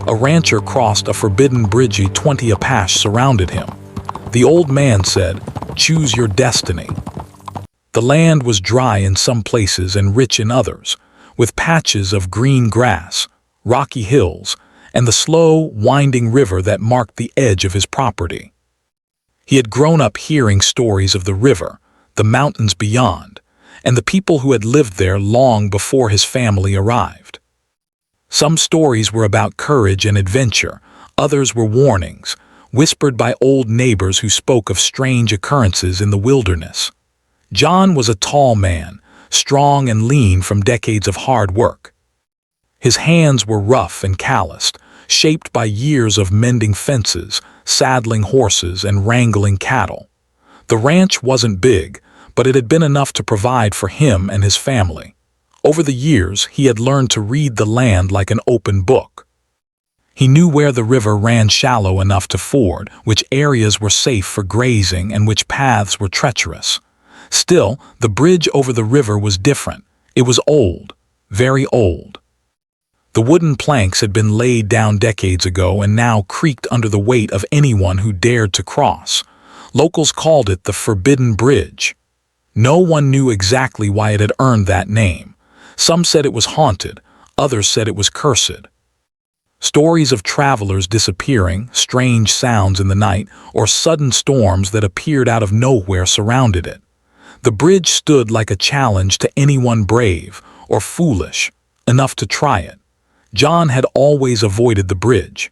A rancher crossed a forbidden bridge. 20 Apaches surrounded him. The old man said, "Choose your destiny." The land was dry in some places and rich in others, with patches of green grass, rocky hills, and the slow, winding river that marked the edge of his property. He had grown up hearing stories of the river, the mountains beyond, and the people who had lived there long before his family arrived. Some stories were about courage and adventure, others were warnings, whispered by old neighbors who spoke of strange occurrences in the wilderness. John was a tall man, strong and lean from decades of hard work. His hands were rough and calloused, shaped by years of mending fences, saddling horses, and wrangling cattle. The ranch wasn't big, but it had been enough to provide for him and his family. Over the years, he had learned to read the land like an open book. He knew where the river ran shallow enough to ford, which areas were safe for grazing, and which paths were treacherous. Still, the bridge over the river was different. It was old, very old. The wooden planks had been laid down decades ago and now creaked under the weight of anyone who dared to cross. Locals called it the Forbidden Bridge. No one knew exactly why it had earned that name. Some said it was haunted, others said it was cursed. Stories of travelers disappearing, strange sounds in the night, or sudden storms that appeared out of nowhere surrounded it. The bridge stood like a challenge to anyone brave or foolish enough to try it. John had always avoided the bridge.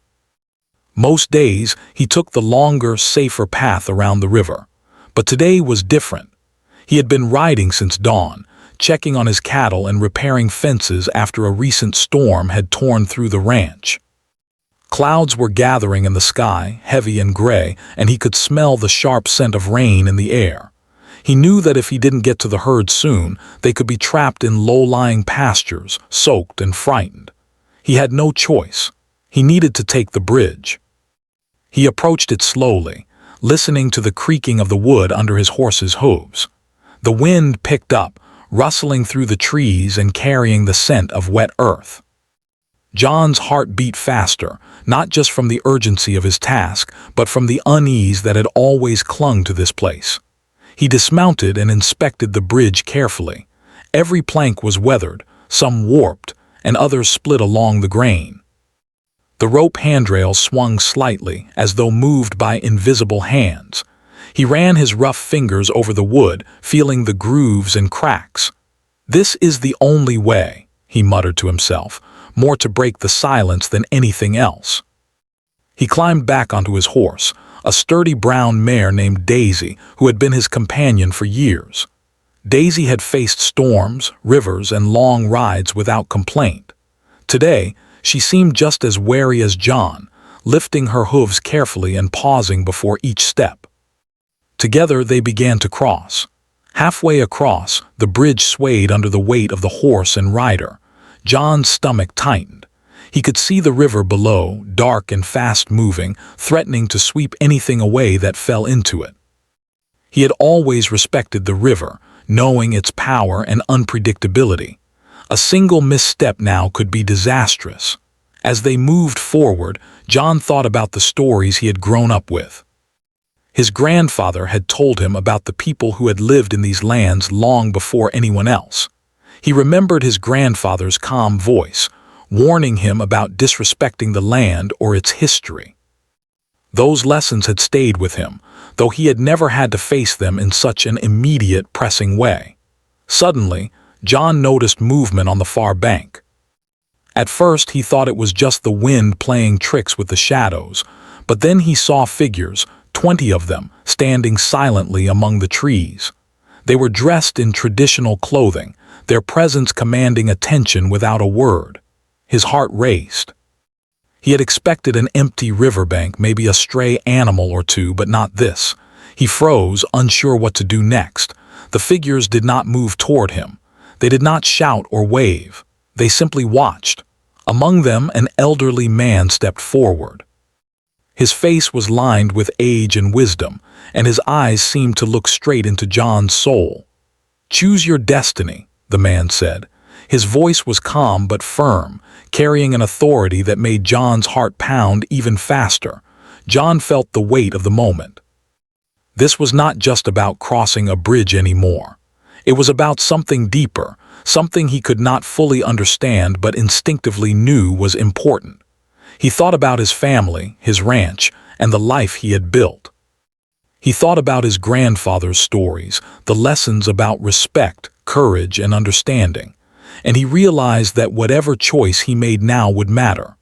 Most days, he took the longer, safer path around the river. But today was different. He had been riding since dawn, checking on his cattle and repairing fences after a recent storm had torn through the ranch. Clouds were gathering in the sky, heavy and gray, and he could smell the sharp scent of rain in the air. He knew that if he didn't get to the herd soon, they could be trapped in low-lying pastures, soaked and frightened. He had no choice. He needed to take the bridge. He approached it slowly, listening to the creaking of the wood under his horse's hooves. The wind picked up, rustling through the trees and carrying the scent of wet earth. John's heart beat faster, not just from the urgency of his task, but from the unease that had always clung to this place. He dismounted and inspected the bridge carefully. Every plank was weathered, some warped, and others split along the grain. The rope handrail swung slightly, as though moved by invisible hands. He ran his rough fingers over the wood, feeling the grooves and cracks. "This is the only way," he muttered to himself, more to break the silence than anything else. He climbed back onto his horse, a sturdy brown mare named Daisy, who had been his companion for years. Daisy had faced storms, rivers, and long rides without complaint. Today, she seemed just as wary as John, lifting her hooves carefully and pausing before each step. Together they began to cross. Halfway across, the bridge swayed under the weight of the horse and rider. John's stomach tightened. He could see the river below, dark and fast-moving, threatening to sweep anything away that fell into it. He had always respected the river, knowing its power and unpredictability. A single misstep now could be disastrous. As they moved forward, John thought about the stories he had grown up with. His grandfather had told him about the people who had lived in these lands long before anyone else. He remembered his grandfather's calm voice, warning him about disrespecting the land or its history. Those lessons had stayed with him, though he had never had to face them in such an immediate, pressing way. Suddenly, John noticed movement on the far bank. At first, he thought it was just the wind playing tricks with the shadows, but then he saw figures, 20 of them, standing silently among the trees. They were dressed in traditional clothing, their presence commanding attention without a word. His heart raced. He had expected an empty riverbank, maybe a stray animal or two, but not this. He froze, unsure what to do next. The figures did not move toward him. They did not shout or wave. They simply watched. Among them, an elderly man stepped forward. His face was lined with age and wisdom, and his eyes seemed to look straight into John's soul. "Choose your destiny," the man said. His voice was calm but firm, carrying an authority that made John's heart pound even faster. John felt the weight of the moment. This was not just about crossing a bridge anymore. It was about something deeper, something he could not fully understand but instinctively knew was important. He thought about his family, his ranch, and the life he had built. He thought about his grandfather's stories, the lessons about respect, courage, and understanding, and he realized that whatever choice he made now would matter.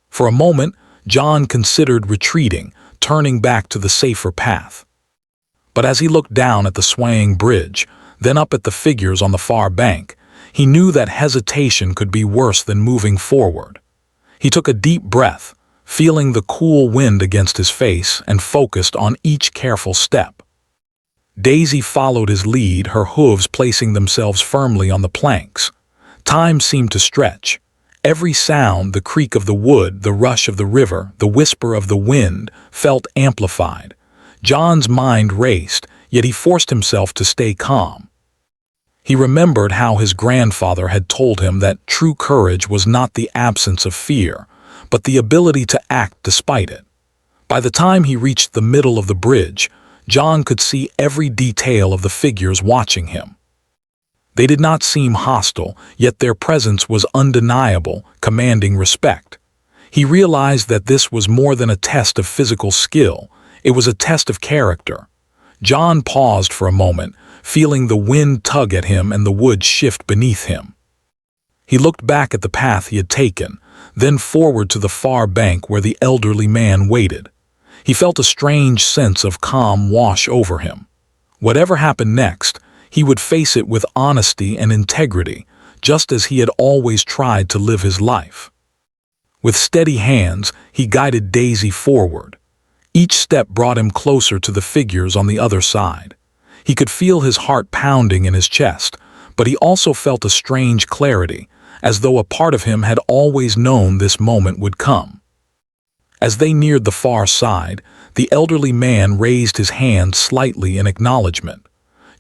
For a moment, John considered retreating, turning back to the safer path. But as he looked down at the swaying bridge, then up at the figures on the far bank, he knew that hesitation could be worse than moving forward. He took a deep breath, feeling the cool wind against his face, and focused on each careful step. Daisy followed his lead, her hooves placing themselves firmly on the planks. Time seemed to stretch. Every sound, the creak of the wood, the rush of the river, the whisper of the wind, felt amplified. John's mind raced, yet he forced himself to stay calm. He remembered how his grandfather had told him that true courage was not the absence of fear, but the ability to act despite it. By the time he reached the middle of the bridge, John could see every detail of the figures watching him. They did not seem hostile, yet their presence was undeniable, commanding respect. He realized that this was more than a test of physical skill, it was a test of character. John paused for a moment, feeling the wind tug at him and the wood shift beneath him. He looked back at the path he had taken, then forward to the far bank where the elderly man waited. He felt a strange sense of calm wash over him. Whatever happened next, he would face it with honesty and integrity, just as he had always tried to live his life. With steady hands, he guided Daisy forward. Each step brought him closer to the figures on the other side. He could feel his heart pounding in his chest, but he also felt a strange clarity, as though a part of him had always known this moment would come. As they neared the far side, the elderly man raised his hand slightly in acknowledgement.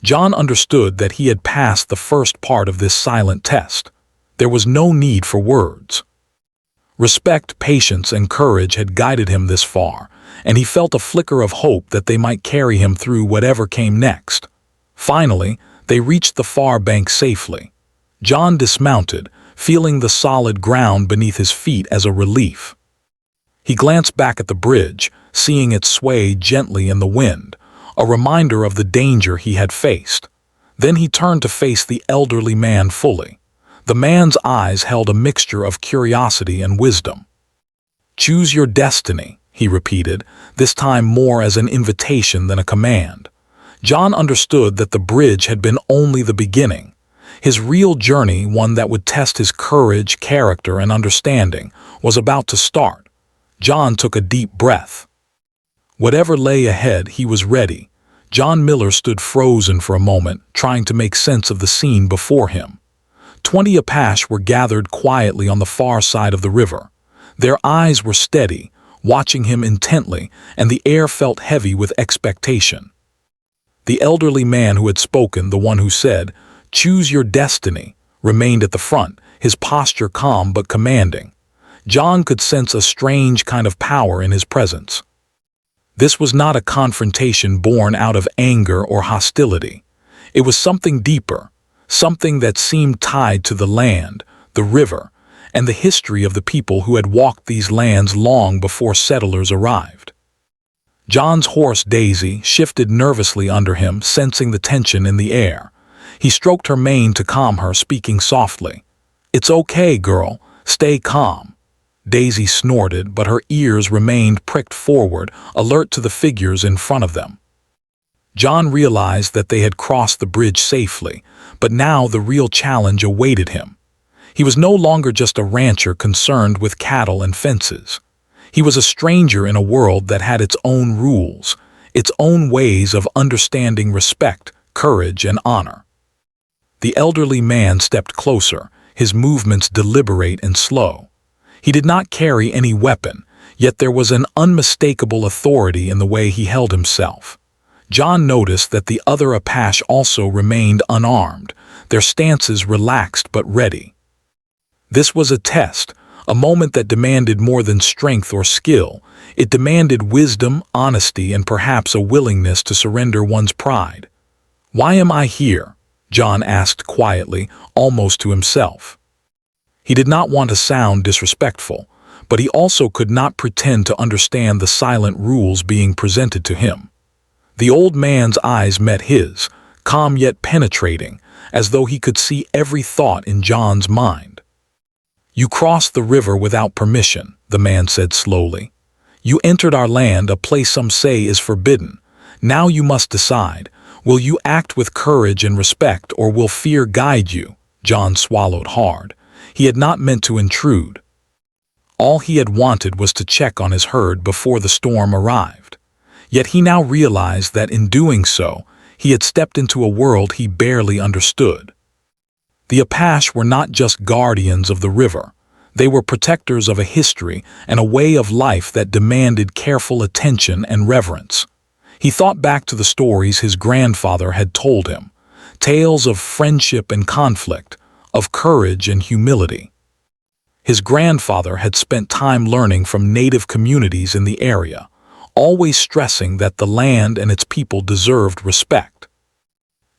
John understood that he had passed the first part of this silent test. There was no need for words. Respect, patience, and courage had guided him this far, and he felt a flicker of hope that they might carry him through whatever came next. Finally, they reached the far bank safely. John dismounted, feeling the solid ground beneath his feet as a relief. He glanced back at the bridge, seeing it sway gently in the wind, a reminder of the danger he had faced. Then he turned to face the elderly man fully. The man's eyes held a mixture of curiosity and wisdom. "Choose your destiny," he repeated, this time more as an invitation than a command. John understood that the bridge had been only the beginning. His real journey, one that would test his courage, character, and understanding, was about to start. John took a deep breath. Whatever lay ahead, he was ready. John Miller stood frozen for a moment, trying to make sense of the scene before him. 20 Apaches were gathered quietly on the far side of the river. Their eyes were steady, watching him intently, and the air felt heavy with expectation. The elderly man who had spoken, the one who said, "Choose your destiny," remained at the front, his posture calm but commanding. John could sense a strange kind of power in his presence. This was not a confrontation born out of anger or hostility. It was something deeper, something that seemed tied to the land, the river, and the history of the people who had walked these lands long before settlers arrived. John's horse Daisy shifted nervously under him, sensing the tension in the air. He stroked her mane to calm her, speaking softly. "It's okay, girl. Stay calm." Daisy snorted, but her ears remained pricked forward, alert to the figures in front of them. John realized that they had crossed the bridge safely, but now the real challenge awaited him. He was no longer just a rancher concerned with cattle and fences. He was a stranger in a world that had its own rules, its own ways of understanding respect, courage, and honor. The elderly man stepped closer, his movements deliberate and slow. He did not carry any weapon, yet there was an unmistakable authority in the way he held himself. John noticed that the other Apache also remained unarmed, their stances relaxed but ready. This was a test, a moment that demanded more than strength or skill. It demanded wisdom, honesty, and perhaps a willingness to surrender one's pride. "Why am I here?" John asked quietly, almost to himself. He did not want to sound disrespectful, but he also could not pretend to understand the silent rules being presented to him. The old man's eyes met his, calm yet penetrating, as though he could see every thought in John's mind. "You crossed the river without permission," the man said slowly. "You entered our land, a place some say is forbidden. Now you must decide. Will you act with courage and respect, or will fear guide you?" John swallowed hard. He had not meant to intrude. All he had wanted was to check on his herd before the storm arrived. Yet he now realized that in doing so, he had stepped into a world he barely understood. The Apaches were not just guardians of the river. They were protectors of a history and a way of life that demanded careful attention and reverence. He thought back to the stories his grandfather had told him, tales of friendship and conflict, of courage and humility. His grandfather had spent time learning from native communities in the area, always stressing that the land and its people deserved respect.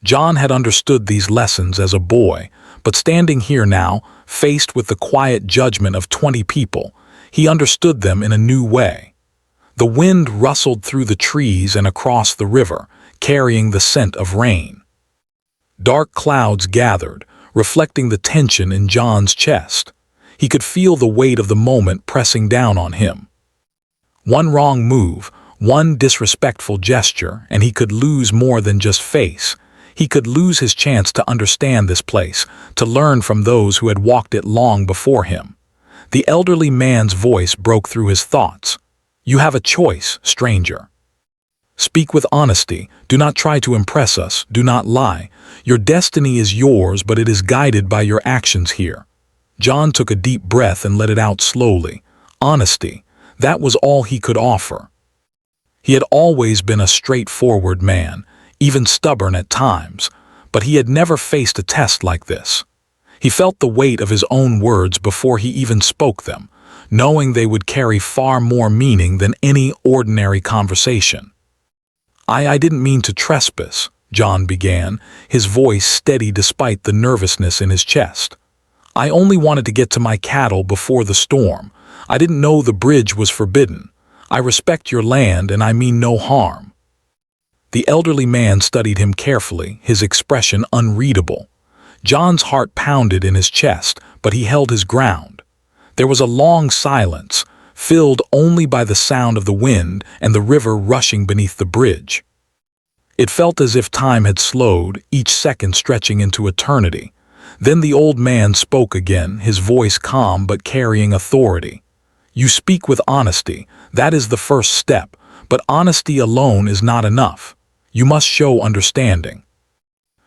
John had understood these lessons as a boy, but standing here now, faced with the quiet judgment of 20 people, he understood them in a new way. The wind rustled through the trees and across the river, carrying the scent of rain. Dark clouds gathered, reflecting the tension in John's chest. He could feel the weight of the moment pressing down on him. One wrong move, one disrespectful gesture, and he could lose more than just face. He could lose his chance to understand this place, to learn from those who had walked it long before him. The elderly man's voice broke through his thoughts. "You have a choice, stranger. Speak with honesty. Do not try to impress us. Do not lie. Your destiny is yours, but it is guided by your actions here." John took a deep breath and let it out slowly. Honesty, that was all he could offer. He had always been a straightforward man, even stubborn at times, but he had never faced a test like this. He felt the weight of his own words before he even spoke them, knowing they would carry far more meaning than any ordinary conversation. I didn't mean to trespass," John began, his voice steady despite the nervousness in his chest. "I only wanted to get to my cattle before the storm. I didn't know the bridge was forbidden. I respect your land and I mean no harm." The elderly man studied him carefully, his expression unreadable. John's heart pounded in his chest, but he held his ground. There was a long silence, filled only by the sound of the wind and the river rushing beneath the bridge. It felt as if time had slowed, each second stretching into eternity. Then the old man spoke again, his voice calm but carrying authority. "You speak with honesty. That is the first step, but honesty alone is not enough. You must show understanding.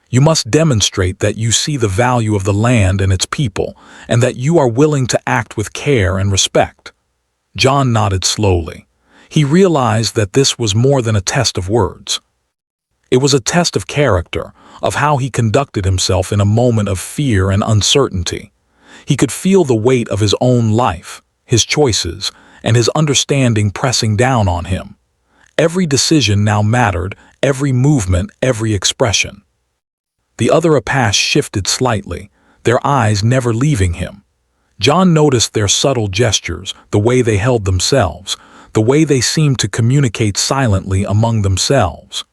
You must demonstrate that you see the value of the land and its people, and that you are willing to act with care and respect." John nodded slowly. He realized that this was more than a test of words. It was a test of character, of how he conducted himself in a moment of fear and uncertainty. He could feel the weight of his own life, his choices, and his understanding pressing down on him. Every decision now mattered, every movement, every expression. The other Apaches shifted slightly, their eyes never leaving him. John noticed their subtle gestures, the way they held themselves, the way they seemed to communicate silently among themselves.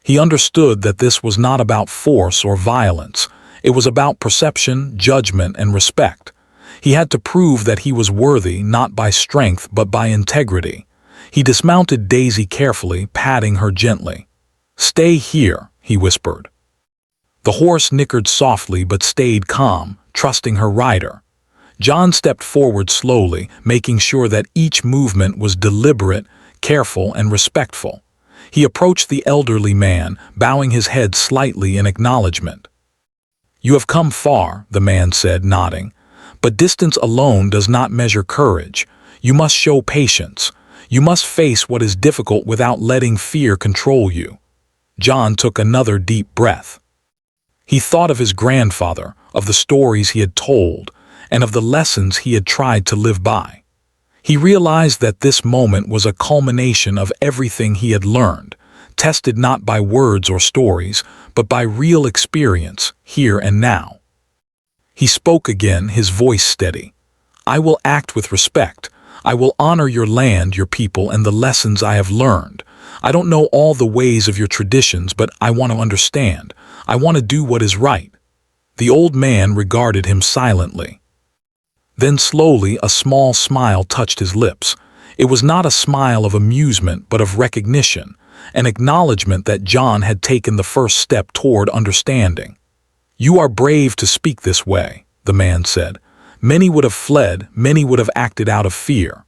He understood that this was not about force or violence. It was about perception, judgment, and respect. He had to prove that he was worthy not by strength but by integrity. He dismounted Daisy carefully, patting her gently. "Stay here," he whispered. The horse nickered softly but stayed calm, trusting her rider. John stepped forward slowly, making sure that each movement was deliberate, careful, and respectful. He approached the elderly man, bowing his head slightly in acknowledgement. "You have come far," the man said, nodding. "But distance alone does not measure courage. You must show patience. You must face what is difficult without letting fear control you." John took another deep breath. He thought of his grandfather, of the stories he had told, and of the lessons he had tried to live by. He realized that this moment was a culmination of everything he had learned, tested not by words or stories, but by real experience, here and now. He spoke again, his voice steady. "I will act with respect. I will honor your land, your people, and the lessons I have learned. I don't know all the ways of your traditions, but I want to understand. I want to do what is right." The old man regarded him silently. Then slowly a small smile touched his lips. It was not a smile of amusement, but of recognition, an acknowledgement that John had taken the first step toward understanding. "You are brave to speak this way," the man said. "Many would have fled, many would have acted out of fear.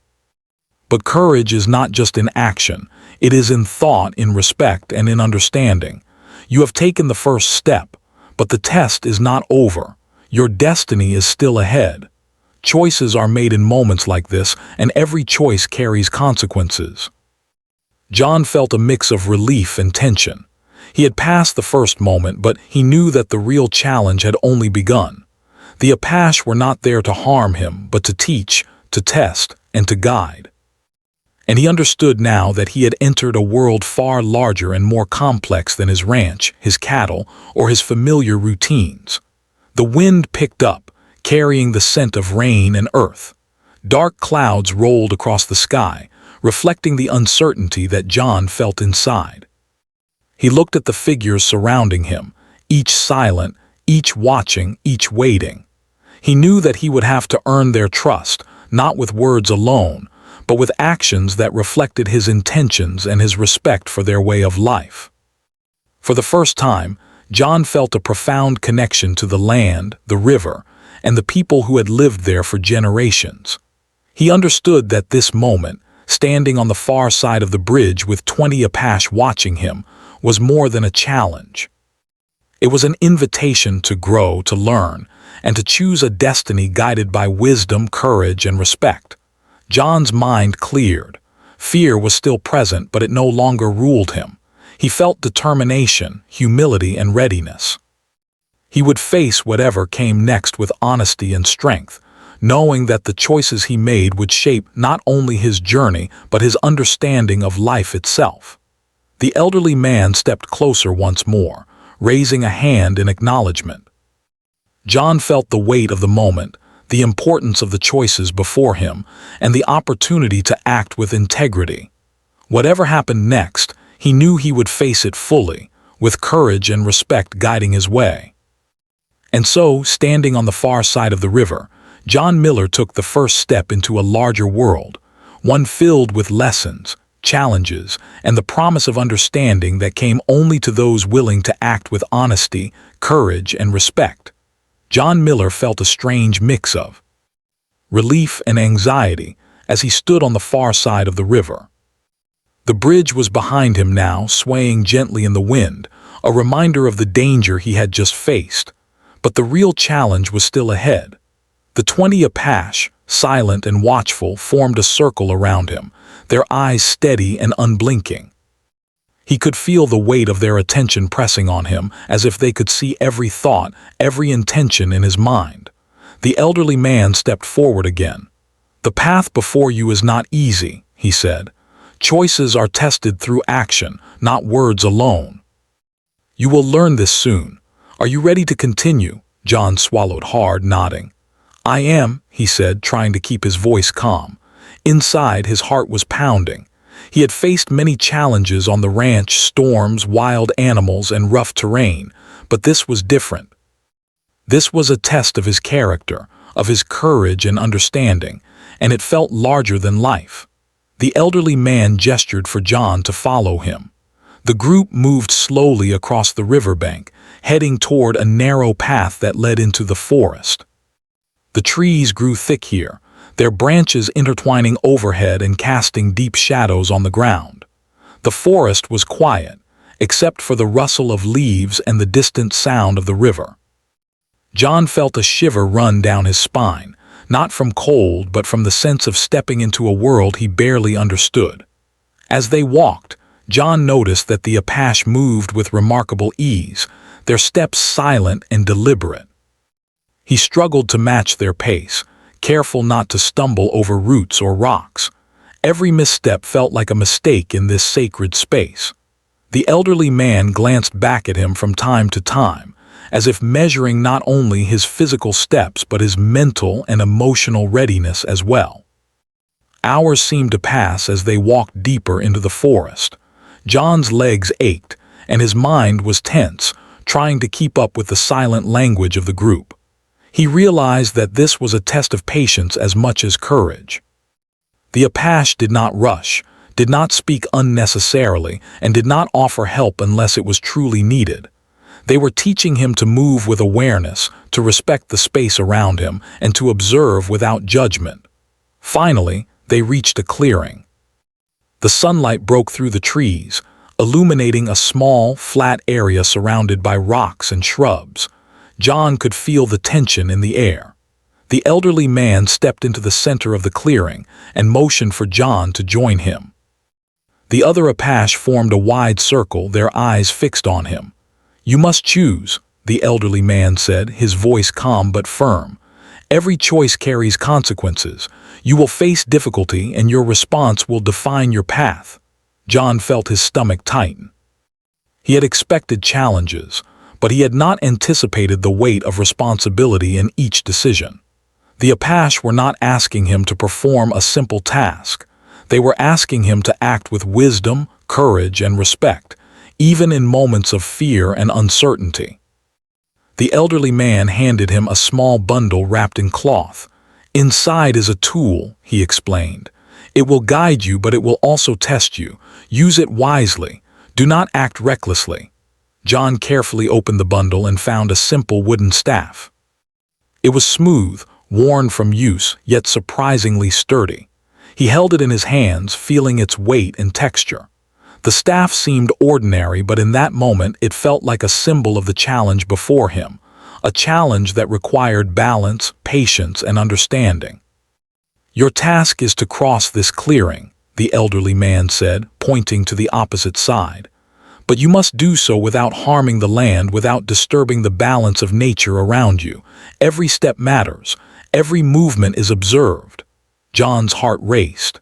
But courage is not just in action, it is in thought, in respect, and in understanding. You have taken the first step, but the test is not over. Your destiny is still ahead. Choices are made in moments like this, and every choice carries consequences." John felt a mix of relief and tension. He had passed the first moment, but he knew that the real challenge had only begun. The Apaches were not there to harm him, but to teach, to test, and to guide. And he understood now that he had entered a world far larger and more complex than his ranch, his cattle, or his familiar routines. The wind picked up, carrying the scent of rain and earth. Dark clouds rolled across the sky, reflecting the uncertainty that John felt inside. He looked at the figures surrounding him, each silent, each watching, each waiting. He knew that he would have to earn their trust, not with words alone, but with actions that reflected his intentions and his respect for their way of life. For the first time, John felt a profound connection to the land, the river, and the people who had lived there for generations. He understood that this moment, standing on the far side of the bridge with 20 Apaches watching him, was more than a challenge. It was an invitation to grow, to learn, and to choose a destiny guided by wisdom, courage, and respect. John's mind cleared. Fear was still present, but it no longer ruled him. He felt determination, humility, and readiness. He would face whatever came next with honesty and strength, knowing that the choices he made would shape not only his journey, but his understanding of life itself. The elderly man stepped closer once more, raising a hand in acknowledgement. John felt the weight of the moment, the importance of the choices before him, and the opportunity to act with integrity. Whatever happened next, he knew he would face it fully, with courage and respect guiding his way. And so, standing on the far side of the river, John Miller took the first step into a larger world, one filled with lessons, challenges, and the promise of understanding that came only to those willing to act with honesty, courage, and respect. John Miller felt a strange mix of relief and anxiety as he stood on the far side of the river. The bridge was behind him now, swaying gently in the wind, a reminder of the danger he had just faced. But the real challenge was still ahead. The 20 Apaches, silent and watchful, formed a circle around him, their eyes steady and unblinking. He could feel the weight of their attention pressing on him, as if they could see every thought, every intention in his mind. The elderly man stepped forward again. "The path before you is not easy," he said. "Choices are tested through action, not words alone. You will learn this soon. Are you ready to continue?" John swallowed hard, nodding. "I am," he said, trying to keep his voice calm. Inside, his heart was pounding. He had faced many challenges on the ranch, storms, wild animals, and rough terrain, but this was different. This was a test of his character, of his courage and understanding, and it felt larger than life. The elderly man gestured for John to follow him. The group moved slowly across the riverbank, heading toward a narrow path that led into the forest. The trees grew thick here, their branches intertwining overhead and casting deep shadows on the ground. The forest was quiet, except for the rustle of leaves and the distant sound of the river. John felt a shiver run down his spine, not from cold but from the sense of stepping into a world he barely understood. As they walked, John noticed that the Apache moved with remarkable ease, their steps silent and deliberate. He struggled to match their pace, careful not to stumble over roots or rocks. Every misstep felt like a mistake in this sacred space. The elderly man glanced back at him from time to time, as if measuring not only his physical steps but his mental and emotional readiness as well. Hours seemed to pass as they walked deeper into the forest. John's legs ached, and his mind was tense, trying to keep up with the silent language of the group. He realized that this was a test of patience as much as courage. The Apache did not rush, did not speak unnecessarily, and did not offer help unless it was truly needed. They were teaching him to move with awareness, to respect the space around him, and to observe without judgment. Finally, they reached a clearing. The sunlight broke through the trees, illuminating a small, flat area surrounded by rocks and shrubs. John could feel the tension in the air. The elderly man stepped into the center of the clearing and motioned for John to join him. The other Apache formed a wide circle, their eyes fixed on him. "You must choose," the elderly man said, his voice calm but firm. "Every choice carries consequences. You will face difficulty, and your response will define your path." John felt his stomach tighten. He had expected challenges, but he had not anticipated the weight of responsibility in each decision. The Apache were not asking him to perform a simple task. They were asking him to act with wisdom, courage, and respect, even in moments of fear and uncertainty. The elderly man handed him a small bundle wrapped in cloth. "Inside is a tool," he explained. "It will guide you, but it will also test you. Use it wisely. Do not act recklessly." John carefully opened the bundle and found a simple wooden staff. It was smooth, worn from use, yet surprisingly sturdy. He held it in his hands, feeling its weight and texture. The staff seemed ordinary, but in that moment it felt like a symbol of the challenge before him, a challenge that required balance, patience, and understanding. "Your task is to cross this clearing," the elderly man said, pointing to the opposite side. "But you must do so without harming the land, without disturbing the balance of nature around you. Every step matters. Every movement is observed." John's heart raced.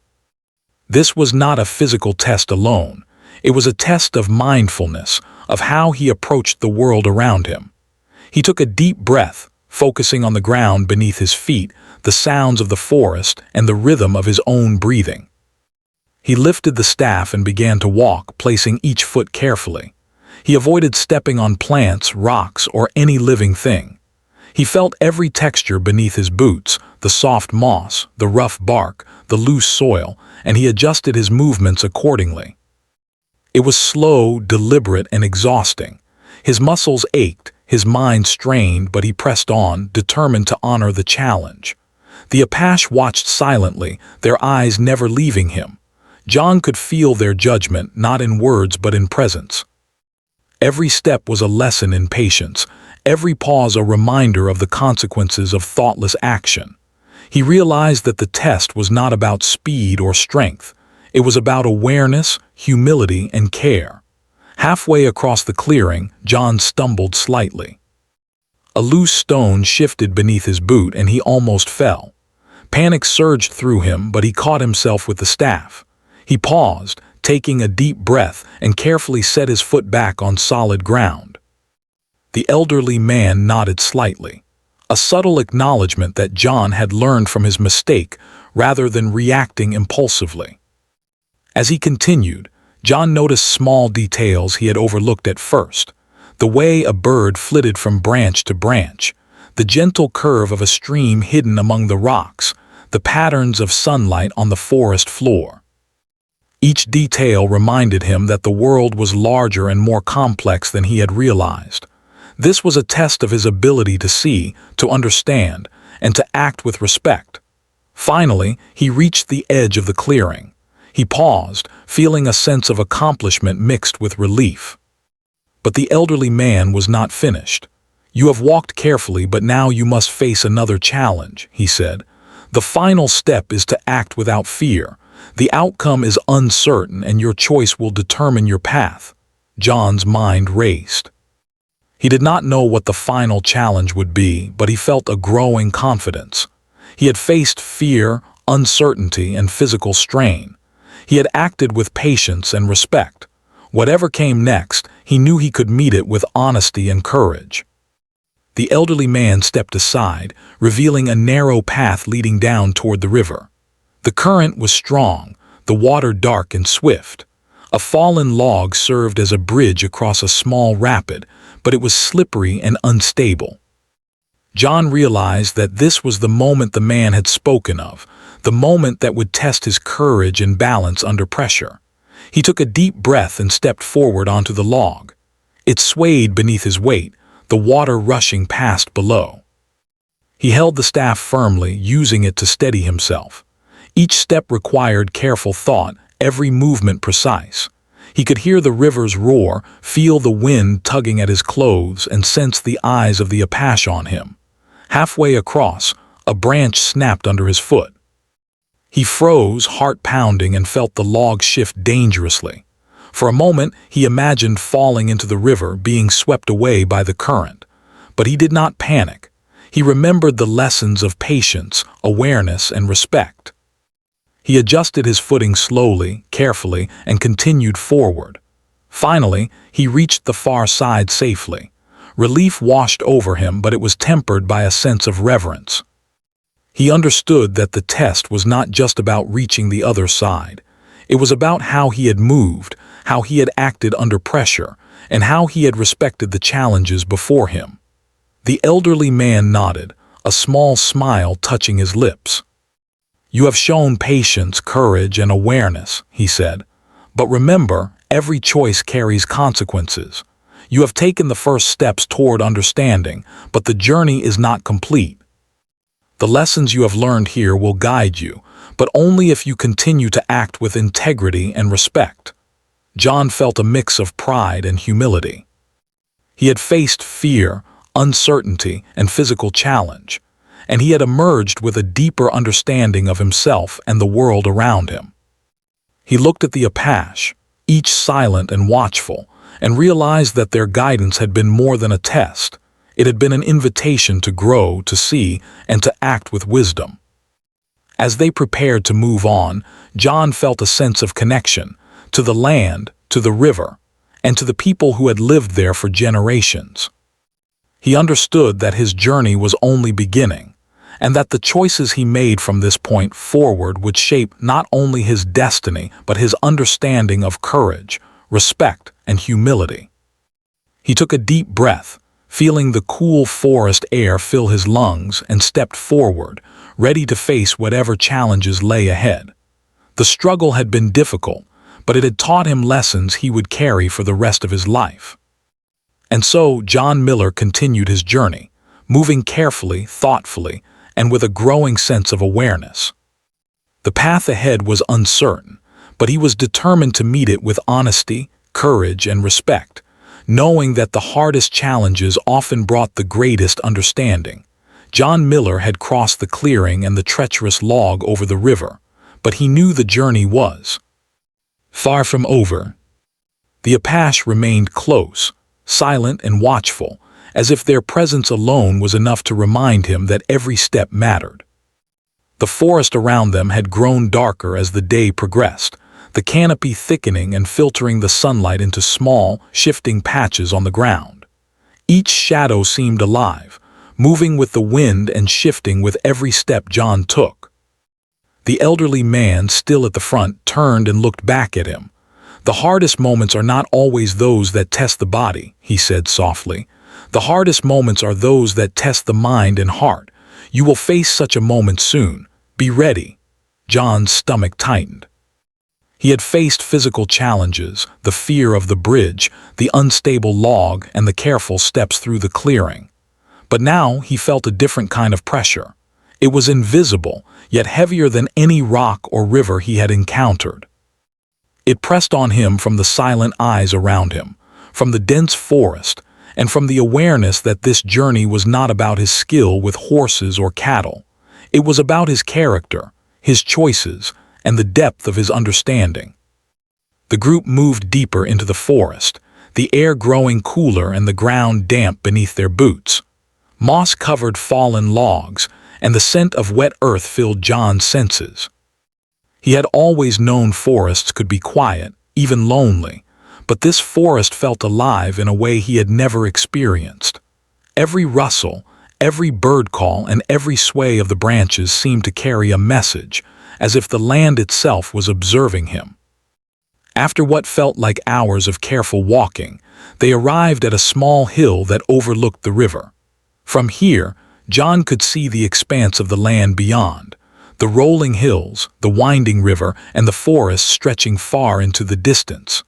This was not a physical test alone. It was a test of mindfulness, of how he approached the world around him. He took a deep breath, focusing on the ground beneath his feet, the sounds of the forest, and the rhythm of his own breathing. He lifted the staff and began to walk, placing each foot carefully. He avoided stepping on plants, rocks, or any living thing. He felt every texture beneath his boots, the soft moss, the rough bark, the loose soil, and he adjusted his movements accordingly. It was slow, deliberate, and exhausting. His muscles ached, his mind strained, but he pressed on, determined to honor the challenge. The Apache watched silently, their eyes never leaving him. John could feel their judgment, not in words but in presence. Every step was a lesson in patience, every pause a reminder of the consequences of thoughtless action. He realized that the test was not about speed or strength. It was about awareness, humility, and care. Halfway across the clearing, John stumbled slightly. A loose stone shifted beneath his boot and he almost fell. Panic surged through him, but he caught himself with the staff. He paused, taking a deep breath, and carefully set his foot back on solid ground. The elderly man nodded slightly, a subtle acknowledgement that John had learned from his mistake rather than reacting impulsively. As he continued, John noticed small details he had overlooked at first. The way a bird flitted from branch to branch, the gentle curve of a stream hidden among the rocks, the patterns of sunlight on the forest floor. Each detail reminded him that the world was larger and more complex than he had realized. This was a test of his ability to see, to understand, and to act with respect. Finally, he reached the edge of the clearing. He paused, feeling a sense of accomplishment mixed with relief. But the elderly man was not finished. "You have walked carefully, but now you must face another challenge," he said. "The final step is to act without fear. The outcome is uncertain and your choice will determine your path." John's mind raced. He did not know what the final challenge would be, but he felt a growing confidence. He had faced fear, uncertainty, and physical strain. He had acted with patience and respect. Whatever came next, he knew he could meet it with honesty and courage. The elderly man stepped aside, revealing a narrow path leading down toward the river. The current was strong, the water dark and swift. A fallen log served as a bridge across a small rapid, but it was slippery and unstable. John realized that this was the moment the man had spoken of, the moment that would test his courage and balance under pressure. He took a deep breath and stepped forward onto the log. It swayed beneath his weight, the water rushing past below. He held the staff firmly, using it to steady himself. Each step required careful thought, every movement precise. He could hear the river's roar, feel the wind tugging at his clothes, and sense the eyes of the Apache on him. Halfway across, a branch snapped under his foot. He froze, heart pounding, and felt the log shift dangerously. For a moment, he imagined falling into the river, being swept away by the current. But he did not panic. He remembered the lessons of patience, awareness, and respect. He adjusted his footing slowly, carefully, and continued forward. Finally, he reached the far side safely. Relief washed over him, but it was tempered by a sense of reverence. He understood that the test was not just about reaching the other side. It was about how he had moved, how he had acted under pressure, and how he had respected the challenges before him. The elderly man nodded, a small smile touching his lips. "You have shown patience, courage, and awareness," he said. "But remember, every choice carries consequences. You have taken the first steps toward understanding, but the journey is not complete. The lessons you have learned here will guide you, but only if you continue to act with integrity and respect." John felt a mix of pride and humility. He had faced fear, uncertainty, and physical challenge, and he had emerged with a deeper understanding of himself and the world around him. He looked at the Apache, each silent and watchful, and realized that their guidance had been more than a test. It had been an invitation to grow, to see, and to act with wisdom. As they prepared to move on, John felt a sense of connection to the land, to the river, and to the people who had lived there for generations. He understood that his journey was only beginning, and that the choices he made from this point forward would shape not only his destiny but his understanding of courage, respect, and humility. He took a deep breath, feeling the cool forest air fill his lungs, and stepped forward, ready to face whatever challenges lay ahead. The struggle had been difficult, but it had taught him lessons he would carry for the rest of his life. And so John Miller continued his journey, moving carefully, thoughtfully, and with a growing sense of awareness. The path ahead was uncertain, but he was determined to meet it with honesty, courage, and respect, knowing that the hardest challenges often brought the greatest understanding. John Miller had crossed the clearing and the treacherous log over the river, but he knew the journey was far from over. The Apache remained close, silent and watchful, as if their presence alone was enough to remind him that every step mattered. The forest around them had grown darker as the day progressed, the canopy thickening and filtering the sunlight into small, shifting patches on the ground. Each shadow seemed alive, moving with the wind and shifting with every step John took. The elderly man, still at the front, turned and looked back at him. "The hardest moments are not always those that test the body," he said softly. "The hardest moments are those that test the mind and heart. You will face such a moment soon. Be ready." John's stomach tightened. He had faced physical challenges, the fear of the bridge, the unstable log, and the careful steps through the clearing. But now he felt a different kind of pressure. It was invisible, yet heavier than any rock or river he had encountered. It pressed on him from the silent eyes around him, from the dense forest, and from the awareness that this journey was not about his skill with horses or cattle. It was about his character, his choices, and the depth of his understanding. The group moved deeper into the forest, the air growing cooler and the ground damp beneath their boots. Moss-covered fallen logs and the scent of wet earth filled John's senses. He had always known forests could be quiet, even lonely, but this forest felt alive in a way he had never experienced. Every rustle, every bird call, and every sway of the branches seemed to carry a message, as if the land itself was observing him. After what felt like hours of careful walking, they arrived at a small hill that overlooked the river. From here, John could see the expanse of the land beyond, the rolling hills, the winding river, and the forest stretching far into the distance.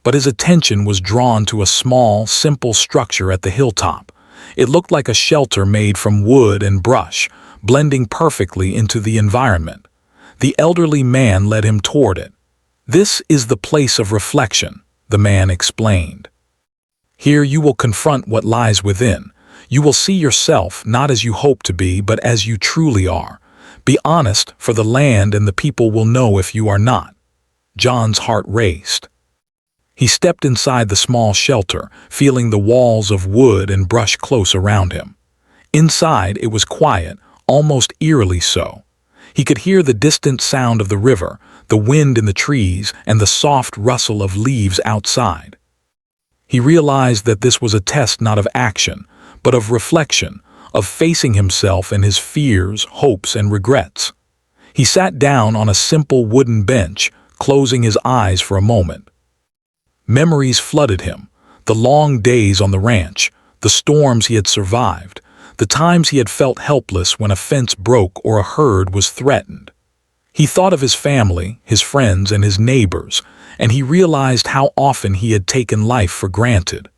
But his attention was drawn to a small, simple structure at the hilltop. It looked like a shelter made from wood and brush, blending perfectly into the environment. The elderly man led him toward it. "This is the place of reflection," the man explained. "Here you will confront what lies within. You will see yourself not as you hope to be, but as you truly are. Be honest, for the land and the people will know if you are not." John's heart raced. He stepped inside the small shelter, feeling the walls of wood and brush close around him. Inside, it was quiet, almost eerily so. He could hear the distant sound of the river, the wind in the trees, and the soft rustle of leaves outside. He realized that this was a test not of action, but of reflection, of facing himself and his fears, hopes, and regrets. He sat down on a simple wooden bench, closing his eyes for a moment. Memories flooded him, the long days on the ranch, the storms he had survived, the times he had felt helpless when a fence broke or a herd was threatened. He thought of his family, his friends, and his neighbors, and he realized how often he had taken life for granted.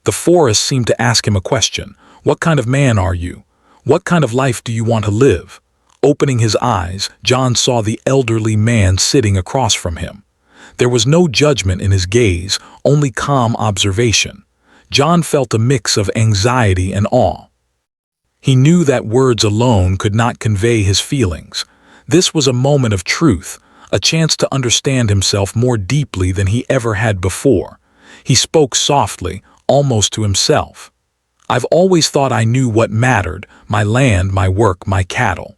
The forest seemed to ask him a question: what kind of man are you? What kind of life do you want to live? Opening his eyes, John saw the elderly man sitting across from him. There was no judgment in his gaze, only calm observation. John felt a mix of anxiety and awe. He knew that words alone could not convey his feelings. This was a moment of truth, a chance to understand himself more deeply than he ever had before. He spoke softly, almost to himself. "I've always thought I knew what mattered, my land, my work, my cattle.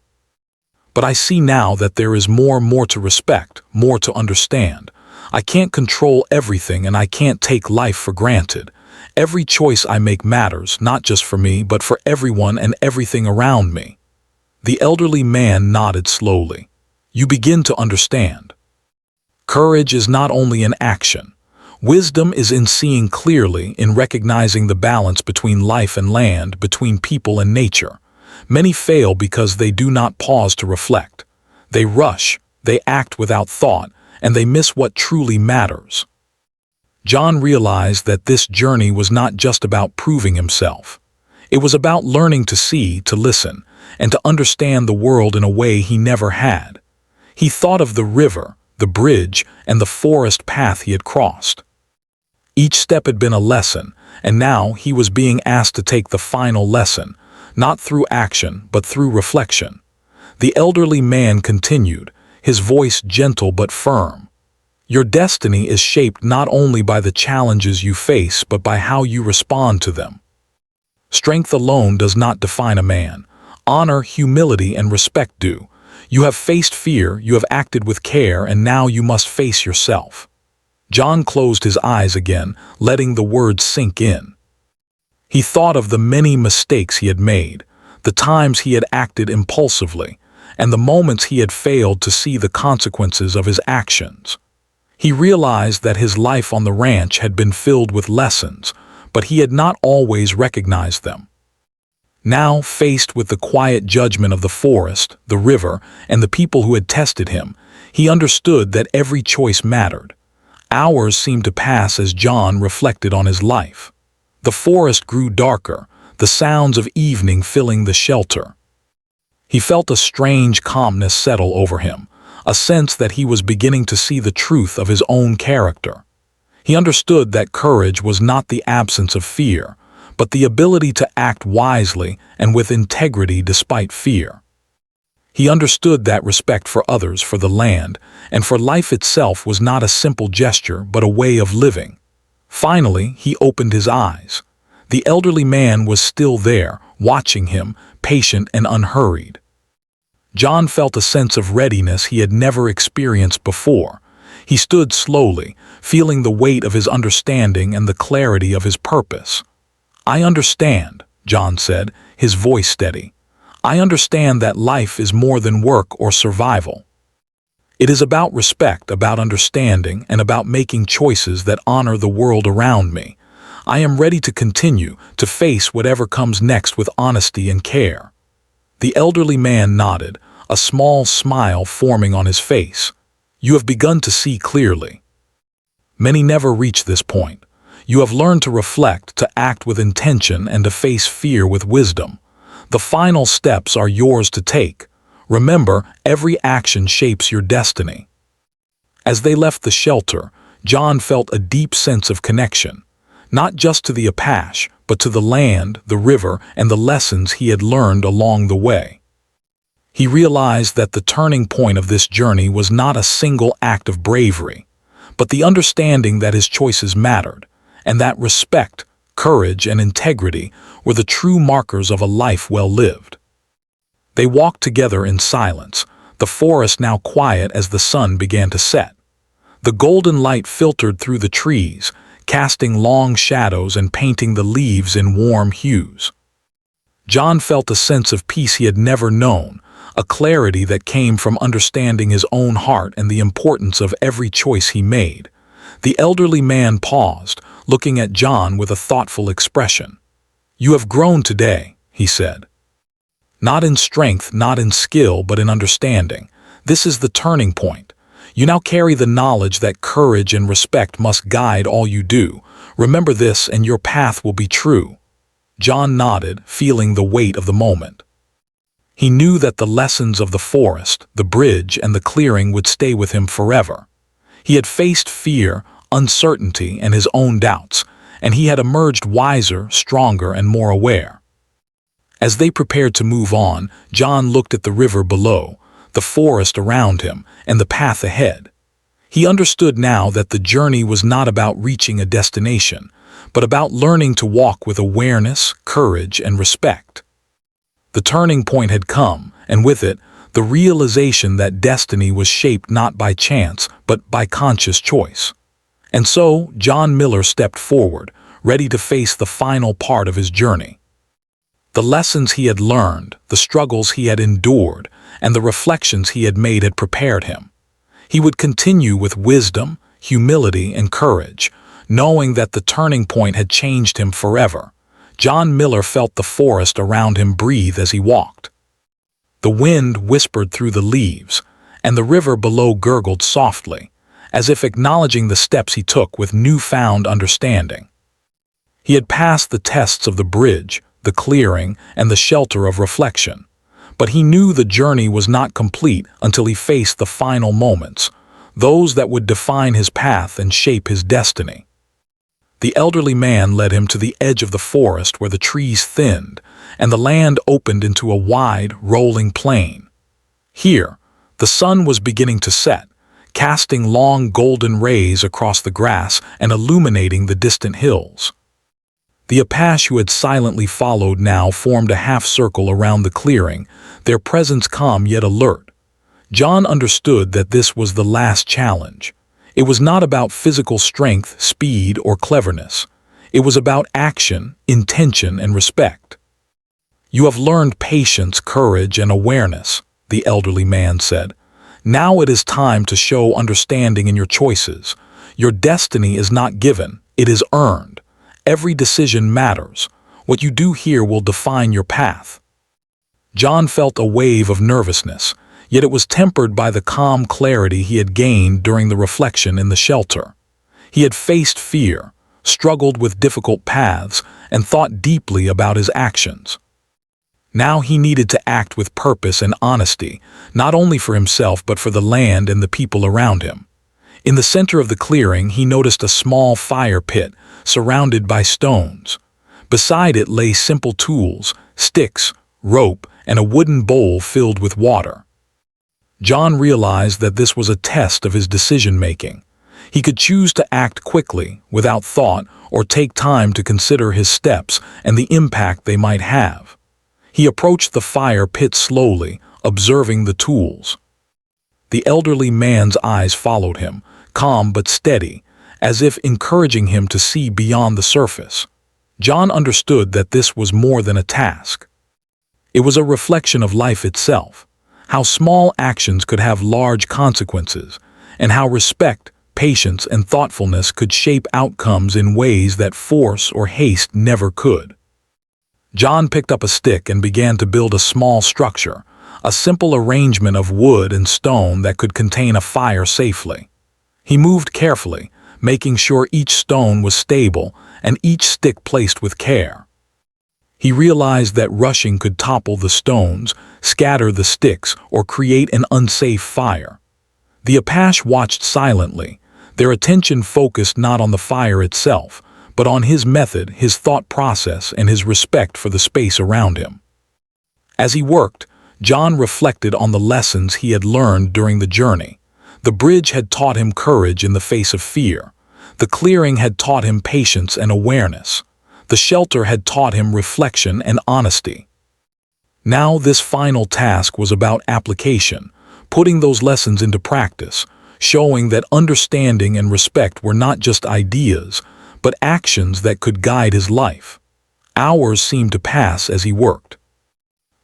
But I see now that there is more to respect, more to understand. I can't control everything and I can't take life for granted. Every choice I make matters, not just for me, but for everyone and everything around me." The elderly man nodded slowly. "You begin to understand. Courage is not only in action. Wisdom is in seeing clearly, in recognizing the balance between life and land, between people and nature. Many fail because they do not pause to reflect. They rush, they act without thought, and they miss what truly matters." John realized that this journey was not just about proving himself. It was about learning to see, to listen, and to understand the world in a way he never had. He thought of the river, the bridge, and the forest path he had crossed. Each step had been a lesson, and now he was being asked to take the final lesson, not through action, but through reflection. The elderly man continued, his voice gentle but firm. "Your destiny is shaped not only by the challenges you face, but by how you respond to them. Strength alone does not define a man. Honor, humility, and respect do. You have faced fear, you have acted with care, and now you must face yourself." John closed his eyes again, letting the words sink in. He thought of the many mistakes he had made, the times he had acted impulsively, and the moments he had failed to see the consequences of his actions. He realized that his life on the ranch had been filled with lessons, but he had not always recognized them. Now, faced with the quiet judgment of the forest, the river, and the people who had tested him, he understood that every choice mattered. Hours seemed to pass as John reflected on his life. The forest grew darker, the sounds of evening filling the shelter. He felt a strange calmness settle over him, a sense that he was beginning to see the truth of his own character. He understood that courage was not the absence of fear, but the ability to act wisely and with integrity despite fear. He understood that respect for others, for the land, and for life itself was not a simple gesture but a way of living. Finally, he opened his eyes. The elderly man was still there, watching him, patient and unhurried. John felt a sense of readiness he had never experienced before. He stood slowly, feeling the weight of his understanding and the clarity of his purpose. "I understand," John said, his voice steady. "I understand that life is more than work or survival. It is about respect, about understanding, and about making choices that honor the world around me. I am ready to continue, to face whatever comes next with honesty and care." The elderly man nodded, a small smile forming on his face. "You have begun to see clearly. Many never reach this point. You have learned to reflect, to act with intention, and to face fear with wisdom. The final steps are yours to take. Remember, every action shapes your destiny." As they left the shelter, John felt a deep sense of connection, not just to the Apache, but to the land, the river, and the lessons he had learned along the way. He realized that the turning point of this journey was not a single act of bravery, but the understanding that his choices mattered, and that respect, courage, and integrity were the true markers of a life well lived. They walked together in silence, the forest now quiet as the sun began to set. The golden light filtered through the trees, casting long shadows and painting the leaves in warm hues. John felt a sense of peace he had never known, a clarity that came from understanding his own heart and the importance of every choice he made. The elderly man paused, looking at John with a thoughtful expression. "You have grown today," he said. "Not in strength, not in skill, but in understanding. This is the turning point. You now carry the knowledge that courage and respect must guide all you do. Remember this, and your path will be true." John nodded, feeling the weight of the moment. He knew that the lessons of the forest, the bridge, and the clearing would stay with him forever. He had faced fear, uncertainty, and his own doubts, and he had emerged wiser, stronger, and more aware. As they prepared to move on, John looked at the river below, the forest around him, and the path ahead. He understood now that the journey was not about reaching a destination, but about learning to walk with awareness, courage, and respect. The turning point had come, and with it, the realization that destiny was shaped not by chance, but by conscious choice. And so, John Miller stepped forward, ready to face the final part of his journey. The lessons he had learned, the struggles he had endured, and the reflections he had made had prepared him. He would continue with wisdom, humility, and courage, knowing that the turning point had changed him forever. John Miller felt the forest around him breathe as he walked. The wind whispered through the leaves, and the river below gurgled softly, as if acknowledging the steps he took with newfound understanding. He had passed the tests of the bridge, the clearing, and the shelter of reflection, but he knew the journey was not complete until he faced the final moments, those that would define his path and shape his destiny. The elderly man led him to the edge of the forest where the trees thinned, and the land opened into a wide, rolling plain. Here, the sun was beginning to set, casting long golden rays across the grass and illuminating the distant hills. The Apache who had silently followed now formed a half-circle around the clearing, their presence calm yet alert. John understood that this was the last challenge. It was not about physical strength, speed, or cleverness. It was about action, intention, and respect. "You have learned patience, courage, and awareness," the elderly man said. "Now it is time to show understanding in your choices. Your destiny is not given, it is earned. Every decision matters. What you do here will define your path." John felt a wave of nervousness, yet it was tempered by the calm clarity he had gained during the reflection in the shelter. He had faced fear, struggled with difficult paths, and thought deeply about his actions. Now he needed to act with purpose and honesty, not only for himself but for the land and the people around him. In the center of the clearing, he noticed a small fire pit, surrounded by stones. Beside it lay simple tools, sticks, rope, and a wooden bowl filled with water. John realized that this was a test of his decision-making. He could choose to act quickly, without thought, or take time to consider his steps and the impact they might have. He approached the fire pit slowly, observing the tools. The elderly man's eyes followed him, calm but steady, as if encouraging him to see beyond the surface. John understood that this was more than a task. It was a reflection of life itself, how small actions could have large consequences, and how respect, patience, and thoughtfulness could shape outcomes in ways that force or haste never could. John picked up a stick and began to build a small structure, a simple arrangement of wood and stone that could contain a fire safely. He moved carefully, making sure each stone was stable and each stick placed with care. He realized that rushing could topple the stones, scatter the sticks, or create an unsafe fire. The Apache watched silently, their attention focused not on the fire itself, but on his method, his thought process, and his respect for the space around him. As he worked, John reflected on the lessons he had learned during the journey. The bridge had taught him courage in the face of fear. The clearing had taught him patience and awareness. The shelter had taught him reflection and honesty. Now this final task was about application, putting those lessons into practice, showing that understanding and respect were not just ideas, but actions that could guide his life. Hours seemed to pass as he worked.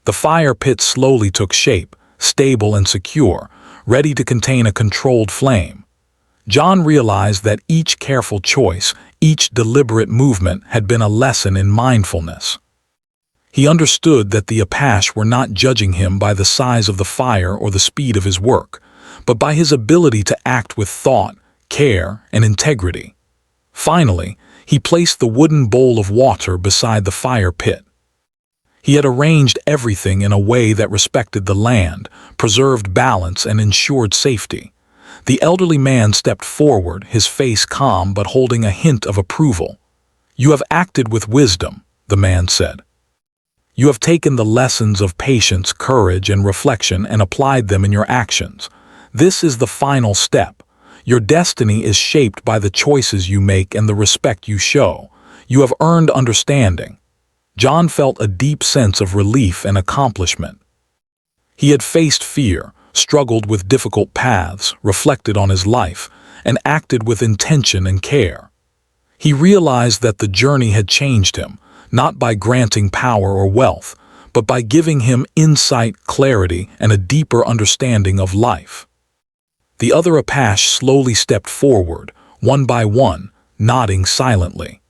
The fire pit slowly took shape, stable and secure, ready to contain a controlled flame. John realized that each careful choice, each deliberate movement had been a lesson in mindfulness. He understood that the Apache were not judging him by the size of the fire or the speed of his work, but by his ability to act with thought, care, and integrity. Finally, he placed the wooden bowl of water beside the fire pit. He had arranged everything in a way that respected the land, preserved balance, and ensured safety. The elderly man stepped forward, his face calm but holding a hint of approval. "You have acted with wisdom," the man said. "You have taken the lessons of patience, courage, and reflection and applied them in your actions. This is the final step. Your destiny is shaped by the choices you make and the respect you show. You have earned understanding." John felt a deep sense of relief and accomplishment. He had faced fear, struggled with difficult paths, reflected on his life, and acted with intention and care. He realized that the journey had changed him, not by granting power or wealth, but by giving him insight, clarity, and a deeper understanding of life. The other Apache slowly stepped forward, one by one, nodding silently.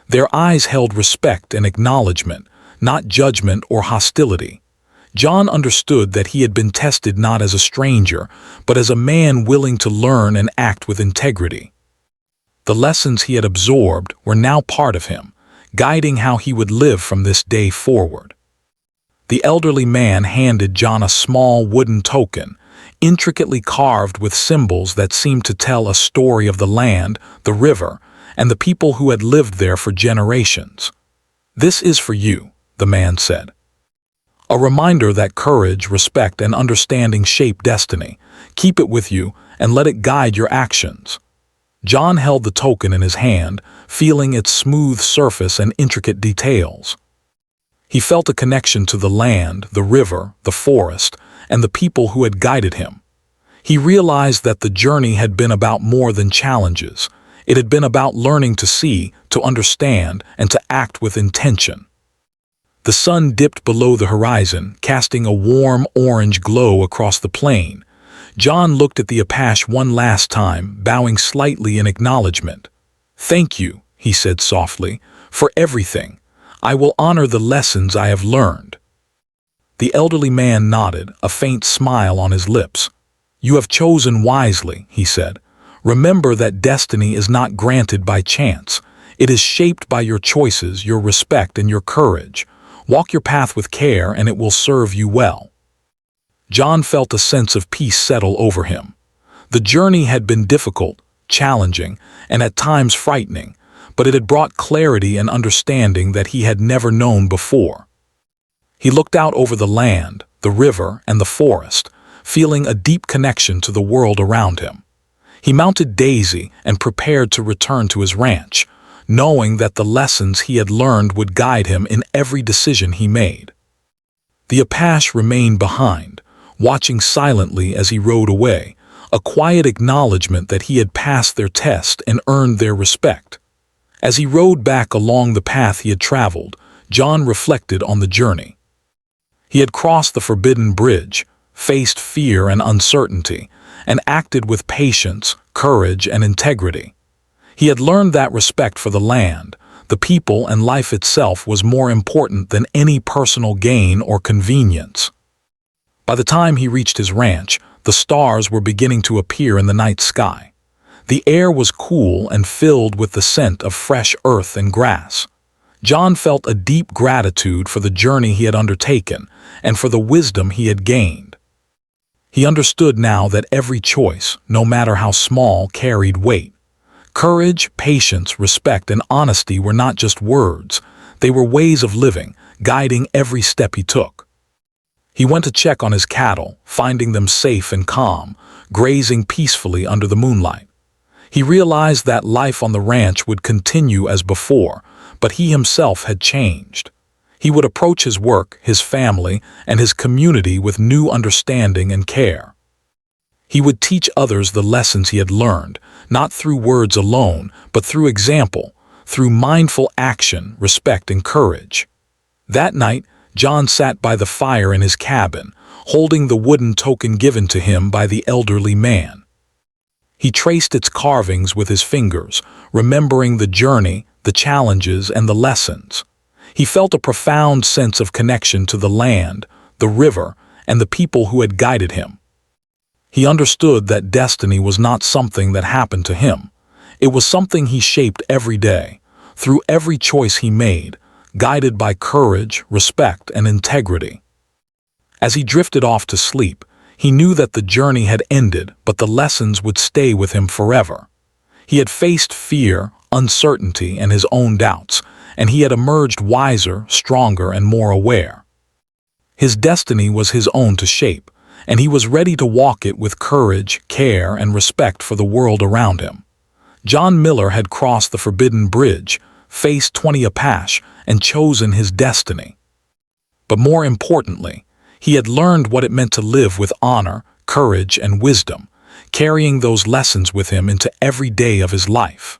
Their eyes held respect and acknowledgement, not judgment or hostility. John understood that he had been tested not as a stranger, but as a man willing to learn and act with integrity. The lessons he had absorbed were now part of him, guiding how he would live from this day forward. The elderly man handed John a small wooden token, intricately carved with symbols that seemed to tell a story of the land, the river, and the people who had lived there for generations. "This is for you," the man said. "A reminder that courage, respect, and understanding shape destiny. Keep it with you and let it guide your actions." John held the token in his hand, feeling its smooth surface and intricate details. He felt a connection to the land, the river, the forest, and the people who had guided him. He realized that the journey had been about more than challenges. It had been about learning to see, to understand, and to act with intention. The sun dipped below the horizon, casting a warm orange glow across the plain. John looked at the Apache one last time, bowing slightly in acknowledgement. "Thank you," he said softly, "for everything. I will honor the lessons I have learned." The elderly man nodded, a faint smile on his lips. "You have chosen wisely," he said. "Remember that destiny is not granted by chance. It is shaped by your choices, your respect, and your courage. Walk your path with care, and it will serve you well." John felt a sense of peace settle over him. The journey had been difficult, challenging, and at times frightening, but it had brought clarity and understanding that he had never known before. He looked out over the land, the river, and the forest, feeling a deep connection to the world around him. He mounted Daisy and prepared to return to his ranch, knowing that the lessons he had learned would guide him in every decision he made. The Apache remained behind, watching silently as he rode away, a quiet acknowledgement that he had passed their test and earned their respect. As he rode back along the path he had traveled, John reflected on the journey. He had crossed the forbidden bridge, faced fear and uncertainty, and acted with patience, courage, and integrity. He had learned that respect for the land, the people, and life itself was more important than any personal gain or convenience. By the time he reached his ranch, the stars were beginning to appear in the night sky. The air was cool and filled with the scent of fresh earth and grass. John felt a deep gratitude for the journey he had undertaken and for the wisdom he had gained. He understood now that every choice, no matter how small, carried weight. Courage, patience, respect, and honesty were not just words. They were ways of living, guiding every step he took. He went to check on his cattle, finding them safe and calm, grazing peacefully under the moonlight. He realized that life on the ranch would continue as before, but he himself had changed. He would approach his work, his family, and his community with new understanding and care. He would teach others the lessons he had learned, not through words alone, but through example, through mindful action, respect, and courage. That night, John sat by the fire in his cabin, holding the wooden token given to him by the elderly man. He traced its carvings with his fingers, remembering the journey, the challenges, and the lessons. He felt a profound sense of connection to the land, the river, and the people who had guided him. He understood that destiny was not something that happened to him. It was something he shaped every day, through every choice he made, guided by courage, respect, and integrity. As he drifted off to sleep, he knew that the journey had ended, but the lessons would stay with him forever. He had faced fear, uncertainty, and his own doubts, and he had emerged wiser, stronger, and more aware. His destiny was his own to shape, and he was ready to walk it with courage, care, and respect for the world around him. John Miller had crossed the forbidden bridge, faced 20 Apache, and chosen his destiny. But more importantly, he had learned what it meant to live with honor, courage, and wisdom, carrying those lessons with him into every day of his life.